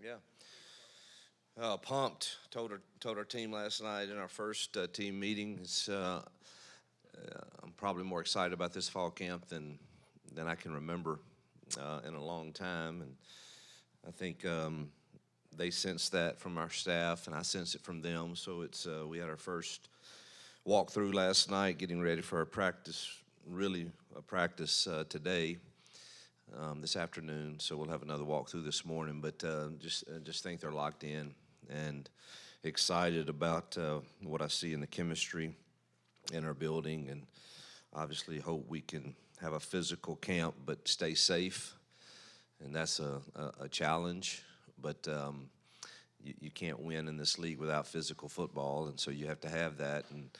Yeah. Pumped. Told our team last night in our first team meeting. I'm probably more excited about this fall camp than I can remember in a long time, and I think they sense that from our staff, and I sense it from them. So we had our first walkthrough last night, getting ready for our practice. Really, a practice today. This afternoon, so we'll have another walkthrough this morning. But just think they're locked in and excited about what I see in the chemistry in our building, and obviously hope we can have a physical camp but stay safe, and that's a challenge. But you can't win in this league without physical football, and so you have to have that. And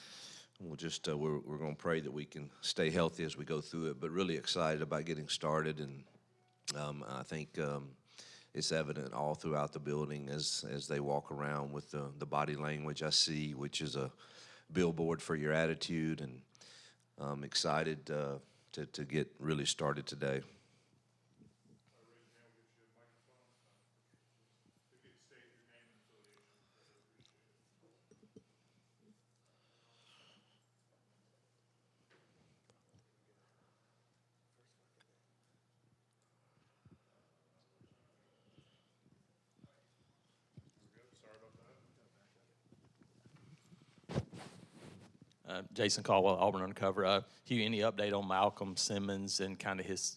we're going to pray that we can stay healthy as we go through it, but really excited about getting started. And I think it's evident all throughout the building as they walk around with the body language I see, which is a billboard for your attitude. And I'm excited to get really started today. Jason Caldwell, Auburn Undercover. Hugh, any update on Malcolm Simmons and kind of his,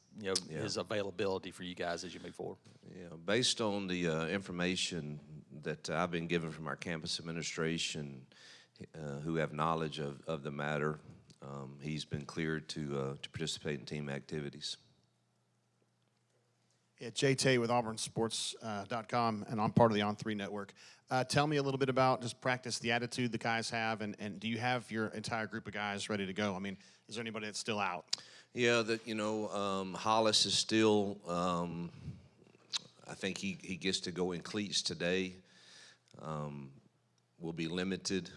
his availability for you guys as you move forward? Yeah, based on the information that I've been given from our campus administration, who have knowledge of the matter, he's been cleared to participate in team activities. Yeah, Jay Tay with AuburnSports.com, and I'm part of the On3 network. Tell me a little bit about just practice, the attitude the guys have, and do you have your entire group of guys ready to go? I mean, is there anybody that's still out? Yeah, Hollis is still, I think he gets to go in cleats today. Will be limited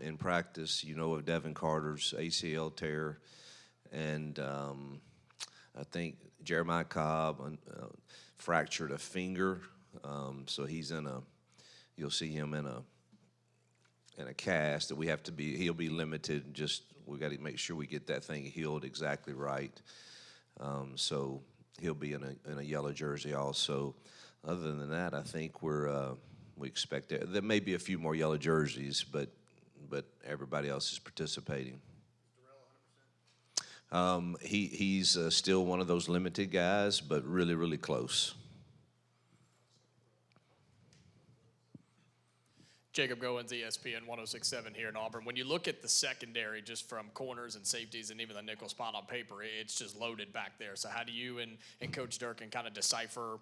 in practice. Of Devin Carter's ACL tear, and I think Jeremiah Cobb fractured a finger, so you'll see him in a cast that we have to be. He'll be limited. We got to make sure we get that thing healed exactly right. So he'll be in a yellow jersey also. Other than that, I think we expect there may be a few more yellow jerseys, but everybody else is participating. He's still one of those limited guys, but really, really close. Jacob Goins, ESPN 106.7 here in Auburn. When you look at the secondary, just from corners and safeties and even the nickel spot on paper, it's just loaded back there. So how do you and Coach Durkin kind of decipher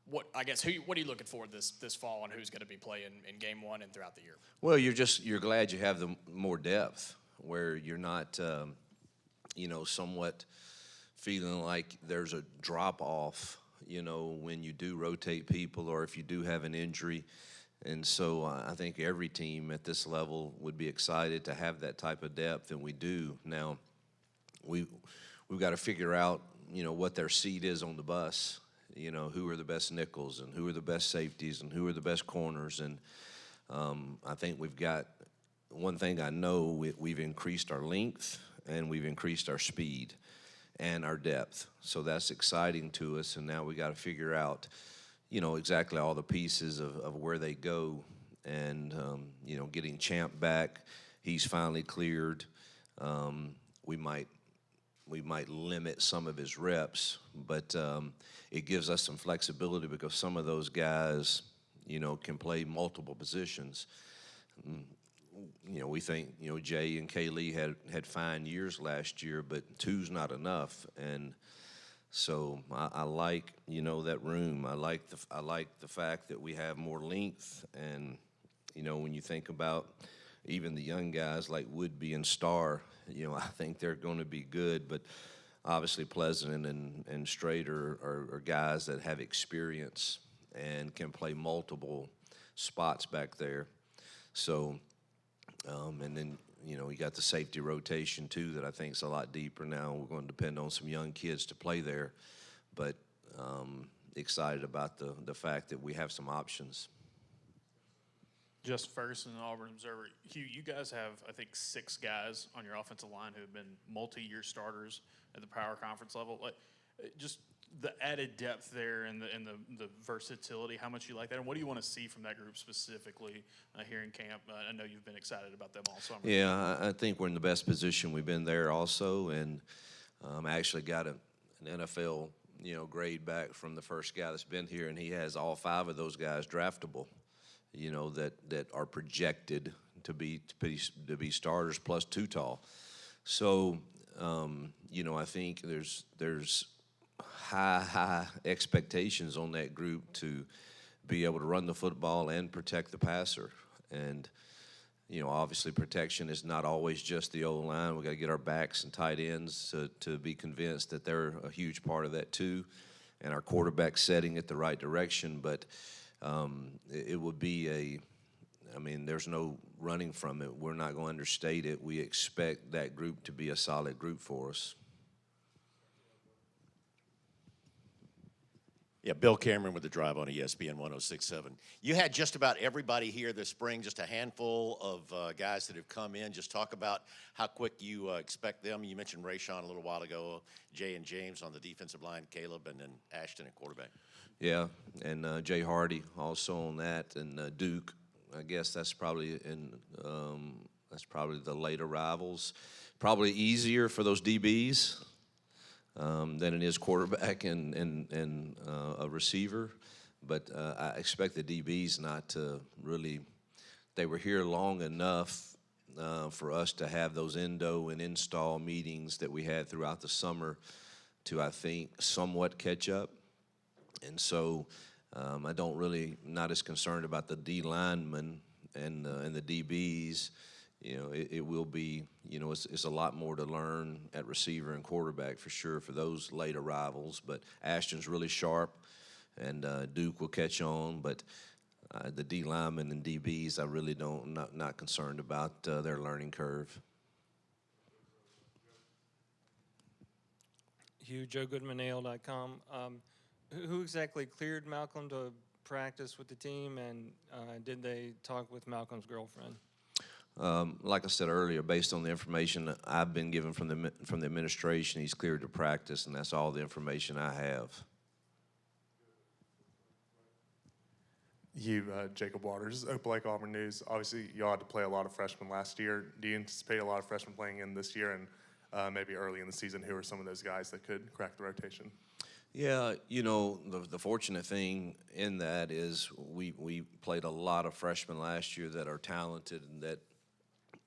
what are you looking for this fall and who's going to be playing in game one and throughout the year? Well, you're glad you have the more depth where you're not somewhat feeling like there's a drop off, when you do rotate people or if you do have an injury. And so I think every team at this level would be excited to have that type of depth, and we do. Now, we've got to figure out, what their seat is on the bus, who are the best nickels and who are the best safeties and who are the best corners. And I think we've got one thing I know, we've increased our length and we've increased our speed and our depth. So that's exciting to us, and now we got to figure out exactly all the pieces of where they go. And, getting Champ back, he's finally cleared. We might limit some of his reps, but it gives us some flexibility because some of those guys, can play multiple positions. We think, Jay and Kaylee had fine years last year, but two's not enough. And so I like, that room. I like the fact that we have more length. And, when you think about even the young guys like Woodby and Starr, I think they're going to be good. But obviously Pleasant and Strader are guys that have experience and can play multiple spots back there. So, and then, you got the safety rotation, too, that I think is a lot deeper now. We're going to depend on some young kids to play there. But, excited about the fact that we have some options. Just first in the Auburn Observer, Hugh, you guys have, I think, 6 guys on your offensive line who have been multi-year starters at the power conference level. Like, just the added depth there and the versatility, how much you like that, and what do you want to see from that group specifically here in camp? I know you've been excited about them all summer. Yeah, I think we're in the best position we've been there also, and I actually got an NFL grade back from the first guy that's been here, and he has all 5 of those guys draftable. That are projected to be starters plus 2 tall. So, I think there's high expectations on that group to be able to run the football and protect the passer. And, obviously protection is not always just the O-line. We got to get our backs and tight ends to be convinced that they're a huge part of that too, and our quarterback setting it the right direction. But it would be there's no running from it. We're not going to understate it. We expect that group to be a solid group for us. Yeah, Bill Cameron with The Drive on ESPN 106.7. You had just about everybody here this spring, just a handful of guys that have come in. Just talk about how quick you expect them. You mentioned Rayshawn a little while ago, Jay and James on the defensive line, Caleb, and then Ashton at quarterback. Yeah, and Jay Hardy also on that, and Duke. I guess that's probably the late arrivals. Probably easier for those DBs than it is quarterback and a receiver. But I expect the DBs not to really. They were here long enough for us to have those endo and install meetings that we had throughout the summer to, I think, somewhat catch up. And so I not as concerned about the D linemen and the DBs. It will be, it's a lot more to learn at receiver and quarterback for sure for those late arrivals. But Ashton's really sharp, and Duke will catch on. But the D linemen and DBs, I really not concerned about their learning curve. Hugh, JoeGoodmanAL.com. Who exactly cleared Malcolm to practice with the team, and did they talk with Malcolm's girlfriend? Like I said earlier, based on the information I've been given from the administration, he's cleared to practice, and that's all the information I have. You, Jacob Waters, Opelika Auburn News. Obviously, y'all had to play a lot of freshmen last year. Do you anticipate a lot of freshmen playing in this year, and maybe early in the season, who are some of those guys that could crack the rotation? Yeah, the fortunate thing in that is we played a lot of freshmen last year that are talented and that,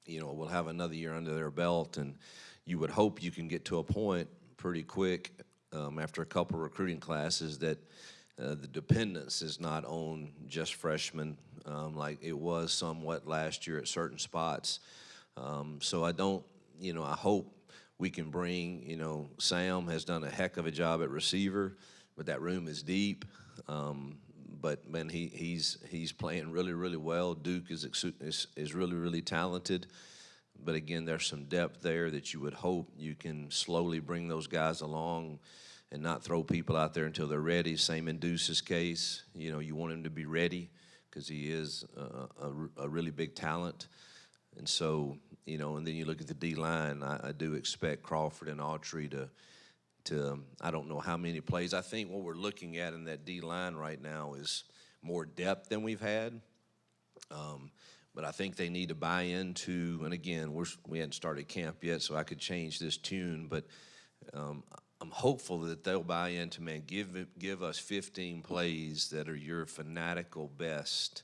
will have another year under their belt. And you would hope you can get to a point pretty quick after a couple recruiting classes that the dependence is not on just freshmen like it was somewhat last year at certain spots. So I hope we can bring, Sam has done a heck of a job at receiver, but that room is deep. But man, he's playing really, really well. Duke is really, really talented. But again, there's some depth there that you would hope you can slowly bring those guys along and not throw people out there until they're ready. Same in Deuce's case. You want him to be ready because he is a really big talent. And so, and then you look at the D-line, I do expect Crawford and Autry to I don't know how many plays. I think what we're looking at in that D-line right now is more depth than we've had. But I think they need to buy into, and again, we hadn't started camp yet, so I could change this tune, but I'm hopeful that they'll buy into, man, give us 15 plays that are your fanatical best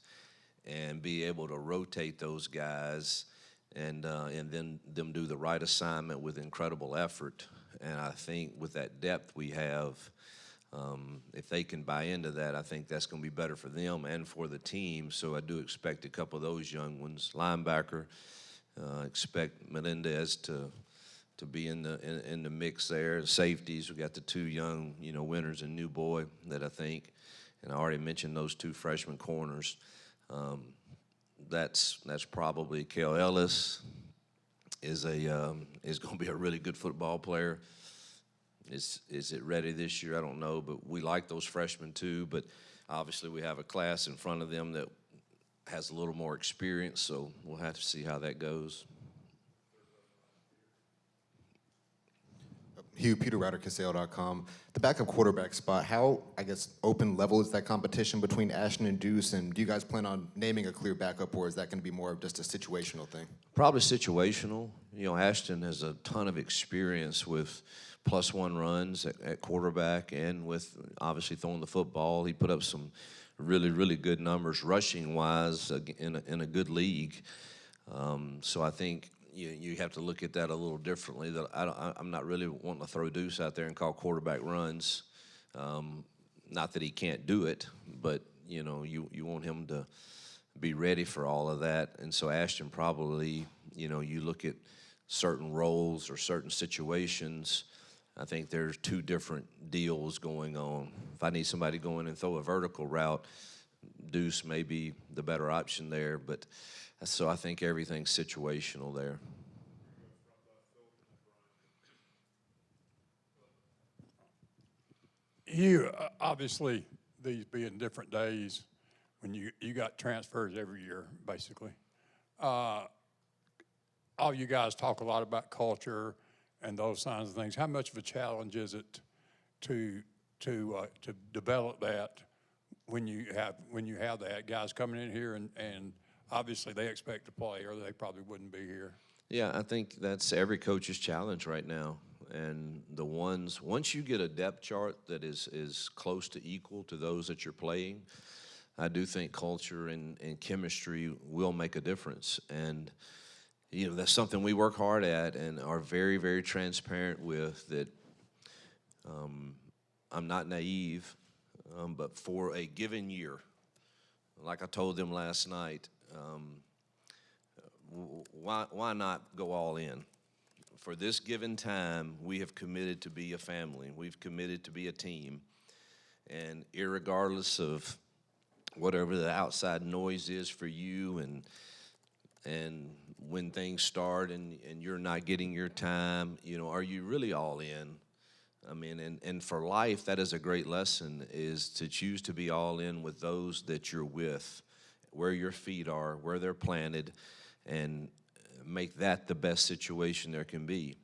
and be able to rotate those guys and then them do the right assignment with incredible effort. And I think with that depth we have, if they can buy into that, I think that's going to be better for them and for the team. So I do expect a couple of those young ones. Linebacker, expect Melendez to be in the mix there. Safeties, we got the 2 young, Winters and New Boy that I think, and I already mentioned those 2 freshman corners. That's probably Kel Ellis is going to be a really good football player. Is it ready this year? I don't know, but we like those freshmen too. But obviously, we have a class in front of them that has a little more experience, so we'll have to see how that goes. Hugh, Peter Router, Casale.com. The backup quarterback spot, how, I guess, open level is that competition between Ashton and Deuce? And do you guys plan on naming a clear backup, or is that going to be more of just a situational thing? Probably situational. You know, Ashton has a ton of experience with +1 runs at quarterback and with obviously throwing the football. He put up some really, really good numbers rushing-wise in a good league. So I think you have to look at that a little differently. That I'm not really wanting to throw Deuce out there and call quarterback runs. Not that he can't do it, but you know you want him to be ready for all of that. And so Ashton probably, you know, you look at certain roles or certain situations. I think there's two different deals going on. If I need somebody to go in and throw a vertical route, Deuce may be the better option there, but so I think everything's situational there. Obviously, these being different days, when you got transfers every year, basically. All you guys talk a lot about culture and those kinds of things. How much of a challenge is it to develop that when you have that guys coming in here and obviously they expect to play or they probably wouldn't be here? Yeah, I think that's every coach's challenge right now. And once you get a depth chart that is close to equal to those that you're playing, I do think culture and chemistry will make a difference. And, you know, that's something we work hard at and are very, very transparent with, that I'm not naive, but for a given year, like I told them last night, why not go all in? For this given time, we have committed to be a family. We've committed to be a team. And irregardless of whatever the outside noise is for you and when things start and you're not getting your time, you know, are you really all in? I mean, and for life, that is a great lesson, is to choose to be all in with those that you're with, where your feet are, where they're planted, and make that the best situation there can be.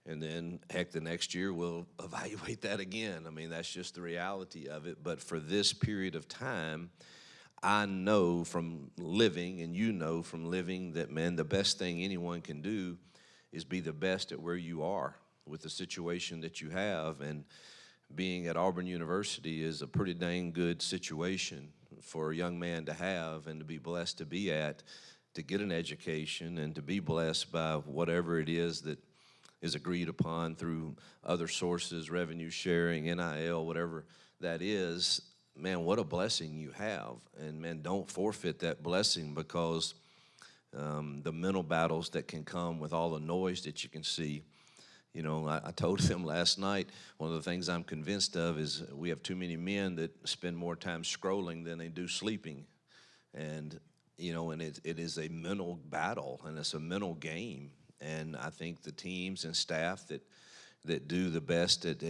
And then, heck, the next year we'll evaluate that again. I mean, that's just the reality of it. But for this period of time, I know from living, and you know from living, that, man, the best thing anyone can do is be the best at where you are with the situation that you have. And being at Auburn University is a pretty dang good situation for a young man to have and to be blessed to be at, to get an education and to be blessed by whatever it is that is agreed upon through other sources, revenue sharing, NIL, whatever that is. Man, what a blessing you have. And, man, don't forfeit that blessing because the mental battles that can come with all the noise that you can see. You know, I told them last night, one of the things I'm convinced of is we have too many men that spend more time scrolling than they do sleeping. And you know, and it is a mental battle, and it's a mental game. And I think the teams and staff that do the best at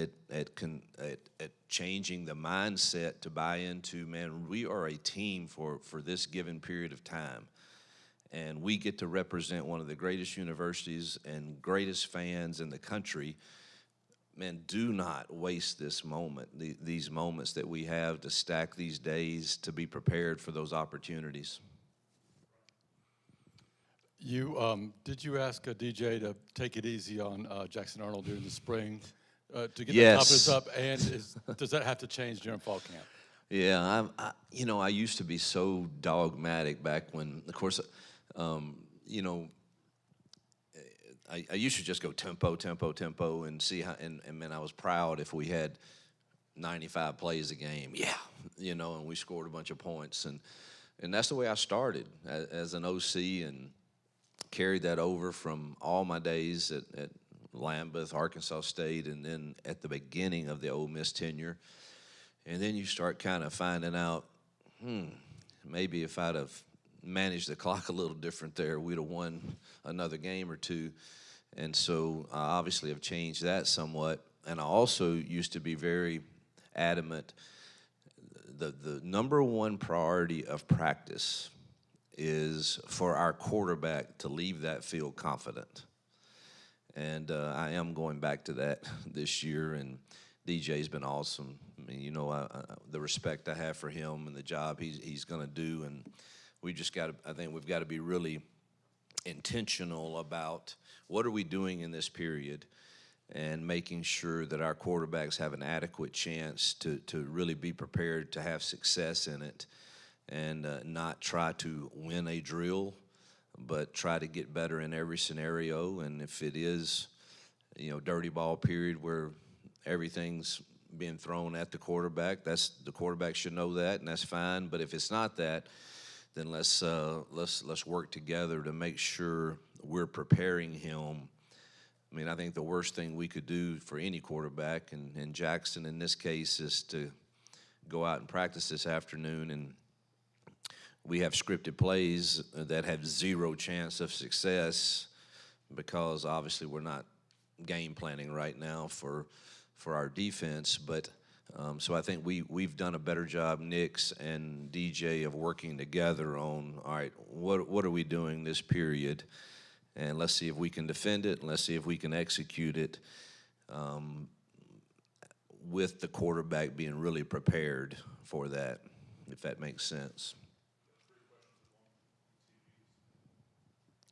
changing the mindset to buy into, man, we are a team for this given period of time. And we get to represent one of the greatest universities and greatest fans in the country. Man, do not waste this moment, these moments that we have to stack these days to be prepared for those opportunities. Did you ask DJ to take it easy on Jackson Arnold during the spring to get Yes. the confidence up? And does that have to change during fall camp? Yeah, I used to be so dogmatic back when, of course, you know, I used to just go tempo, and see how, and man, I was proud if we had 95 plays a game. Yeah, you know, and we scored a bunch of points, and that's the way I started as an OC and carried that over from all my days at Lambeth, Arkansas State, and then at the beginning of the Ole Miss tenure. And then you start kind of finding out, maybe if I'd have managed the clock a little different there, we'd have won another game or two. And so I obviously have changed that somewhat. and I also used to be very adamant. The number one priority of practice is for our quarterback to leave that field confident. And I am going back to that this year, and DJ's been awesome. I mean, the respect I have for him and the job he's going to do, and we just got to, I think we've got to be really intentional about what are we doing in this period and making sure that our quarterbacks have an adequate chance to really be prepared to have success in it, and not try to win a drill, but try to get better in every scenario. And if it is, dirty ball period where everything's being thrown at the quarterback, the quarterback should know that, and that's fine. But if it's not that, then let's work together to make sure we're preparing him. I mean, I think the worst thing we could do for any quarterback, and Jackson in this case, is to go out and practice this afternoon, and we have scripted plays that have zero chance of success because obviously we're not game planning right now for our defense. But so I think we've done a better job, Nix and DJ, of working together on, all right, what are we doing this period? And let's see if we can defend it, and let's see if we can execute it with the quarterback being really prepared for that, if that makes sense.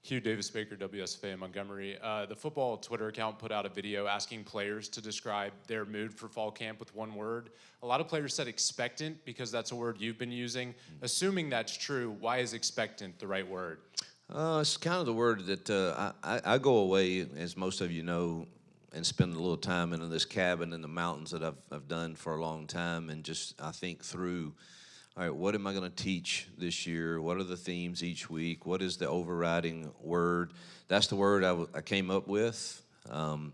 Hugh Davis-Baker, WSFA in Montgomery. The football Twitter account put out a video asking players to describe their mood for fall camp with one word. A lot of players said expectant because that's a word you've been using. Assuming that's true, why is expectant the right word? It's kind of the word that I go away, as most of you know, and spend a little time in this cabin in the mountains that I've done for a long time, and just I think through, all right, what am I going to teach this year? What are the themes each week? What is the overriding word? That's the word I came up with, and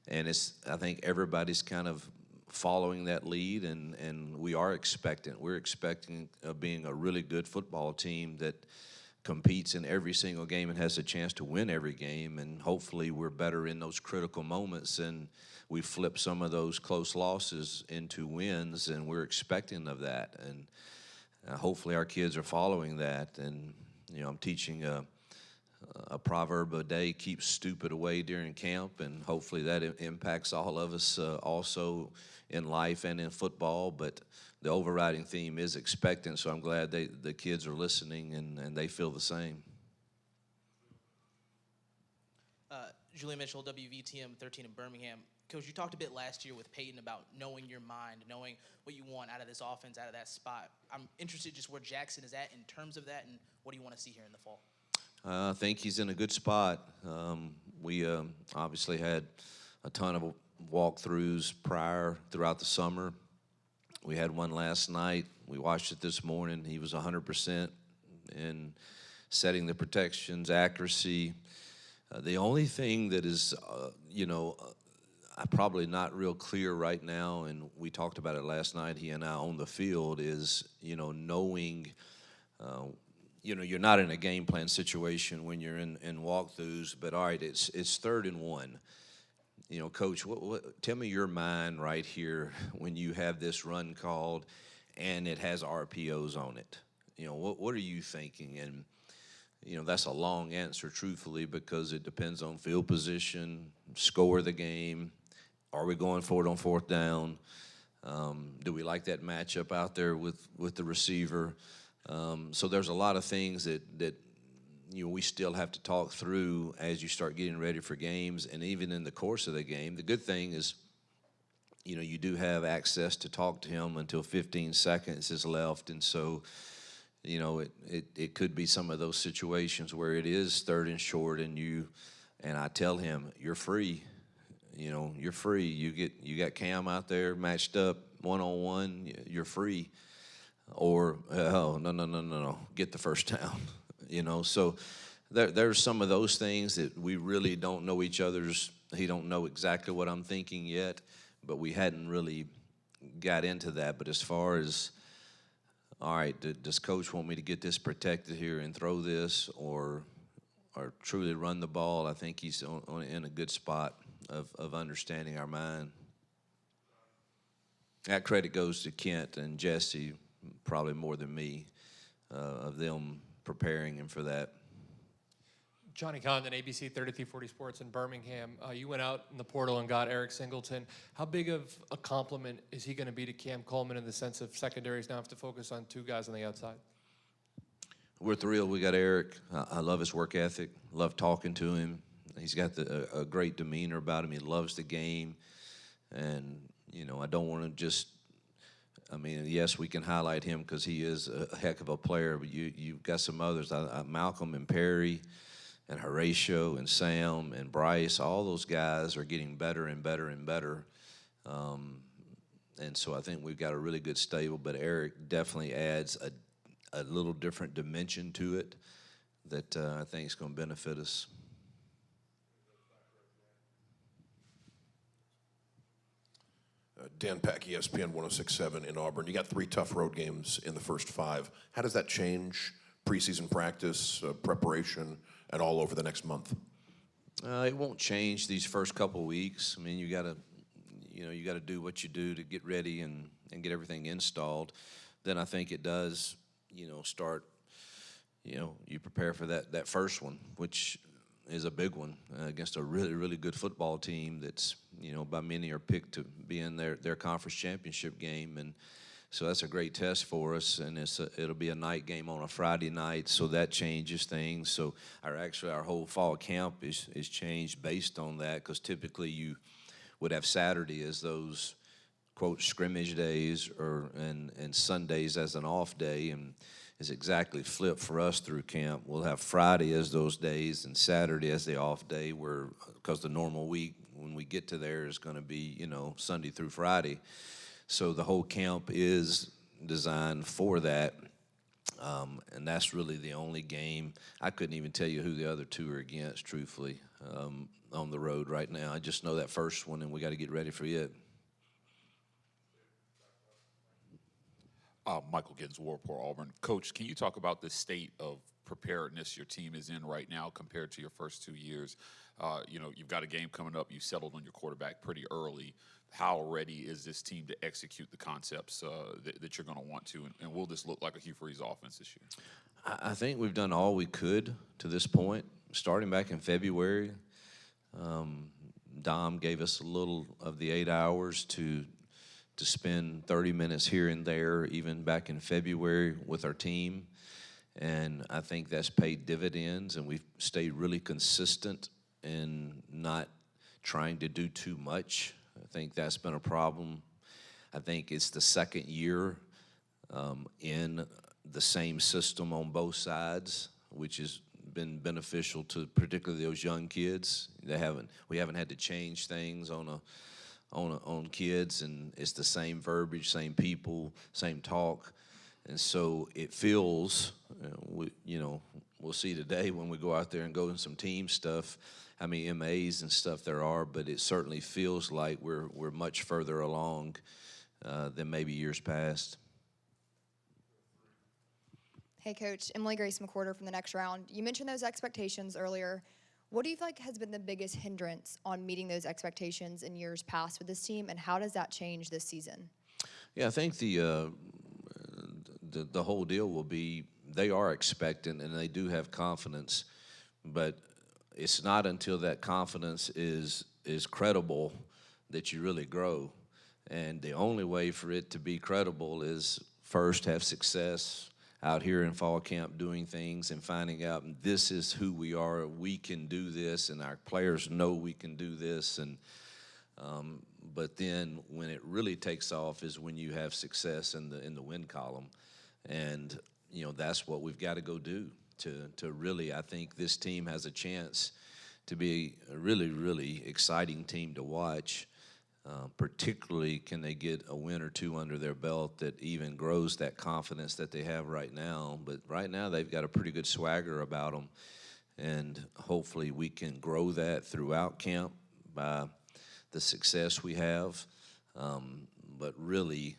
I think everybody's kind of following that lead, and we are expectant. We're expecting being a really good football team that competes in every single game and has a chance to win every game, and hopefully we're better in those critical moments, and we flip some of those close losses into wins, and we're expecting of that. And hopefully our kids are following that. And I'm teaching a proverb a day: keep stupid away during camp, and hopefully that impacts all of us also in life and in football. But the overriding theme is expectant, so I'm glad the kids are listening and they feel the same. Julian Mitchell, WVTM 13 in Birmingham. Coach, you talked a bit last year with Peyton about knowing your mind, knowing what you want out of this offense, out of that spot. I'm interested just where Jackson is at in terms of that, and what do you want to see here in the fall? I think he's in a good spot. We obviously had a ton of walkthroughs throughout the summer. We had one last night. We watched it this morning. He was 100% in setting the protections, accuracy. The only thing that is, probably not real clear right now, and we talked about it last night, he and I, on the field, is, knowing, you're not in a game plan situation when you're in walkthroughs, but all right, it's 3rd and 1. Coach, tell me your mind right here when you have this run called and it has RPOs on it. What are you thinking? And, that's a long answer, truthfully, because it depends on field position, score of the game. Are we going for it on 4th down? Do we like that matchup out there with the receiver? So there's a lot of things that we still have to talk through as you start getting ready for games, and even in the course of the game. The good thing is, you do have access to talk to him until 15 seconds is left, and so, it could be some of those situations where it is 3rd and short, and I tell him, you're free. You're free. You got Cam out there matched up one-on-one. You're free. Or no, get the 1st down. So there's some of those things that we really don't know each other's. He don't know exactly what I'm thinking yet, but we hadn't really got into that. But as far as, all right, does Coach want me to get this protected here and throw this, or truly run the ball? I think he's in a good spot of understanding our mind. That credit goes to Kent and Jesse, probably more than me, of them preparing him for that. Johnny Condon, ABC 3340 Sports in Birmingham. You went out in the portal and got Eric Singleton. How big of a compliment is he going to be to Cam Coleman in the sense of secondaries now have to focus on two guys on the outside? We're thrilled we got Eric. I love his work ethic, love talking to him. He's got a great demeanor about him. He loves the game. And, you know, I don't want to just, I mean, yes, we can highlight him because he is a heck of a player, but you've got some others. Malcolm and Perry and Horatio and Sam and Bryce, all those guys are getting better and better and better. And so I think we've got a really good stable, but Eric definitely adds a little different dimension to it that I think is going to benefit us. Dan Pack, ESPN 106.7 in Auburn. You got 3 tough road games in the first 5. How does that change preseason practice, preparation, and all over the next month? It won't change these first couple of weeks. I mean, you got to do what you do to get ready and get everything installed. Then I think it does, start, you prepare for that first one, which is a big one against a really, really good football team that's, by many are picked to be in their conference championship game. And so that's a great test for us, and it'll be a night game on a Friday night, so that changes things. So our whole fall camp is changed based on that, because typically you would have Saturday as those, quote, scrimmage days and Sundays as an off day, and it's exactly flipped for us through camp. We'll have Friday as those days and Saturday as the off day, because the normal week when we get to there is going to be, Sunday through Friday. So the whole camp is designed for that, and that's really the only game. I couldn't even tell you who the other 2 are against, truthfully, on the road right now. I just know that first one, and we got to get ready for it. Michael Giddens, Warport, Auburn. Coach, can you talk about the state of preparedness your team is in right now compared to your first 2 years? You've got a game coming up. You settled on your quarterback pretty early. How ready is this team to execute the concepts that you're going to want to? And will this look like a Hugh Freeze offense this year? I think we've done all we could to this point, starting back in February. Dom gave us a little of the 8 hours to spend 30 minutes here and there, even back in February with our team. And I think that's paid dividends, and we've stayed really consistent in not trying to do too much. I think that's been a problem. I think it's the second year in the same system on both sides, which has been beneficial to particularly those young kids. We haven't had to change things on kids, and it's the same verbiage, same people, same talk. And so it feels, we'll see today when we go out there and go in some team stuff, how many MAs and stuff there are, but it certainly feels like we're much further along than maybe years past. Hey, Coach. Emily Grace McWhorter from The Next Round. You mentioned those expectations earlier. What do you feel like has been the biggest hindrance on meeting those expectations in years past with this team, and how does that change this season? Yeah, I think the whole deal will be they are expectant and they do have confidence, but it's not until that confidence is credible that you really grow. And the only way for it to be credible is first have success out here in fall camp doing things and finding out this is who we are, we can do this, and our players know we can do this. And but then when it really takes off is when you have success in the win column. And that's what we've got to go do to really, I think this team has a chance to be a really, really exciting team to watch. Particularly, can they get a win or 2 under their belt that even grows that confidence that they have right now. But right now, they've got a pretty good swagger about them, and hopefully we can grow that throughout camp by the success we have. But really,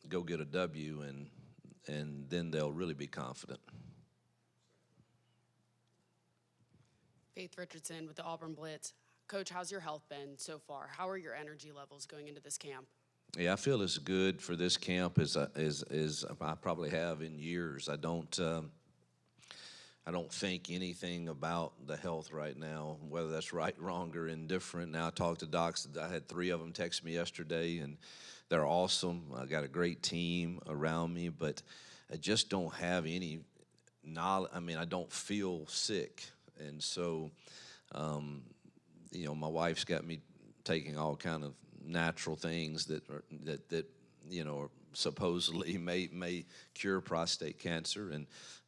go get a W, and then they'll really be confident. Faith Richardson with the Auburn Blitz. Coach, how's your health been so far? How are your energy levels going into this camp? Yeah, I feel as good for this camp as I probably have in years. I don't think anything about the health right now, whether that's right, wrong, or indifferent. Now I talked to docs. I had 3 of them text me yesterday, and they're awesome. I got a great team around me, but I just don't have any knowledge. I mean, I don't feel sick, and so my wife's got me taking all kind of natural things that are supposedly may cure prostate cancer, and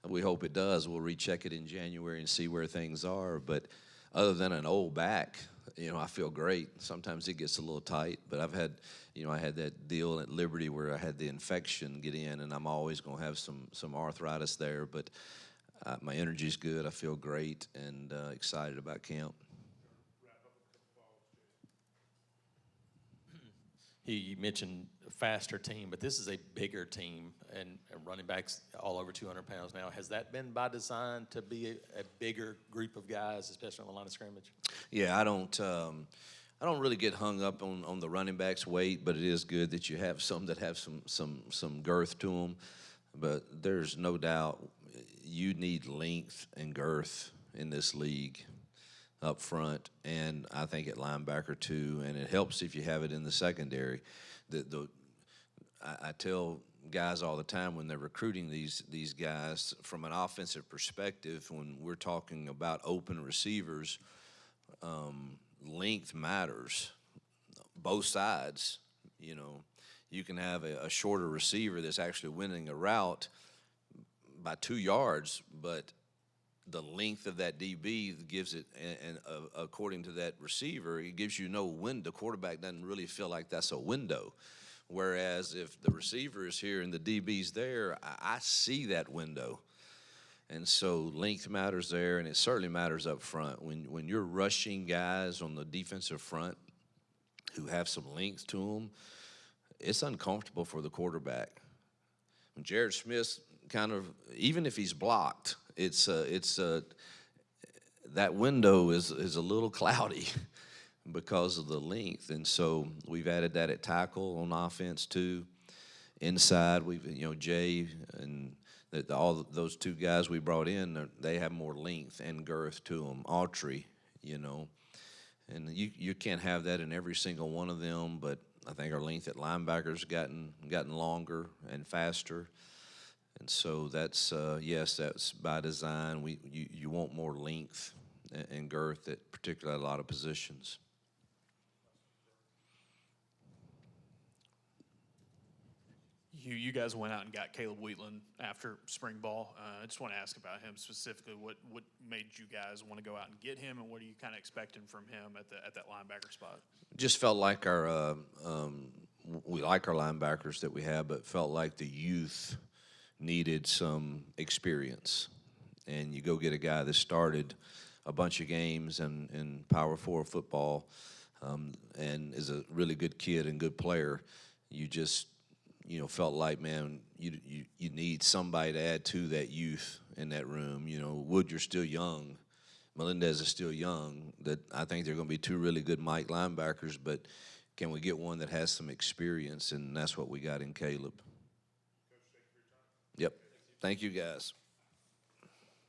we hope it does. We'll recheck it in January and see where things are. But other than an old back, I feel great. Sometimes it gets a little tight, but I've had, I had that deal at Liberty where I had the infection get in, and I'm always going to have some arthritis there. But my energy's good. I feel great and excited about camp. You mentioned a faster team, but this is a bigger team, and running backs all over 200 pounds now. Has that been by design to be a bigger group of guys, especially on the line of scrimmage? Yeah, I don't really get hung up on the running backs' weight, but it is good that you have some that have some girth to them. But there's no doubt you need length and girth in this league up front, and I think at linebacker too, and it helps if you have it in the secondary. I tell guys all the time when they're recruiting these guys from an offensive perspective, when we're talking about open receivers, length matters, both sides. You can have a shorter receiver that's actually winning a route by 2 yards, but the length of that DB gives it, and according to that receiver, it gives you no window. The quarterback doesn't really feel like that's a window. Whereas if the receiver is here and the DB's there, I see that window. And so length matters there, and it certainly matters up front. When you're rushing guys on the defensive front who have some length to them, it's uncomfortable for the quarterback. When Jared Smith even if he's blocked, that window is a little cloudy because of the length. And so we've added that at tackle on offense too. Inside, Jay and all those 2 guys we brought in, they have more length and girth to them. Autry, and you can't have that in every single one of them, but I think our length at linebackers gotten longer and faster. And so that's that's by design. You want more length and girth, particularly at a lot of positions. You guys went out and got Caleb Wheatland after spring ball. I just want to ask about him specifically. What made you guys want to go out and get him, and what are you kind of expecting from him at that linebacker spot? Just felt like we like our linebackers that we have, but felt like the youth needed some experience. And you go get a guy that started a bunch of games in Power 4 football and is a really good kid and good player. You just felt like, man, you need somebody to add to that youth in that room. Wood, you're still young. Melendez is still young. That I think they're going to be 2 really good Mike linebackers, but can we get one that has some experience? And that's what we got in Caleb. Yep. Thank you, guys.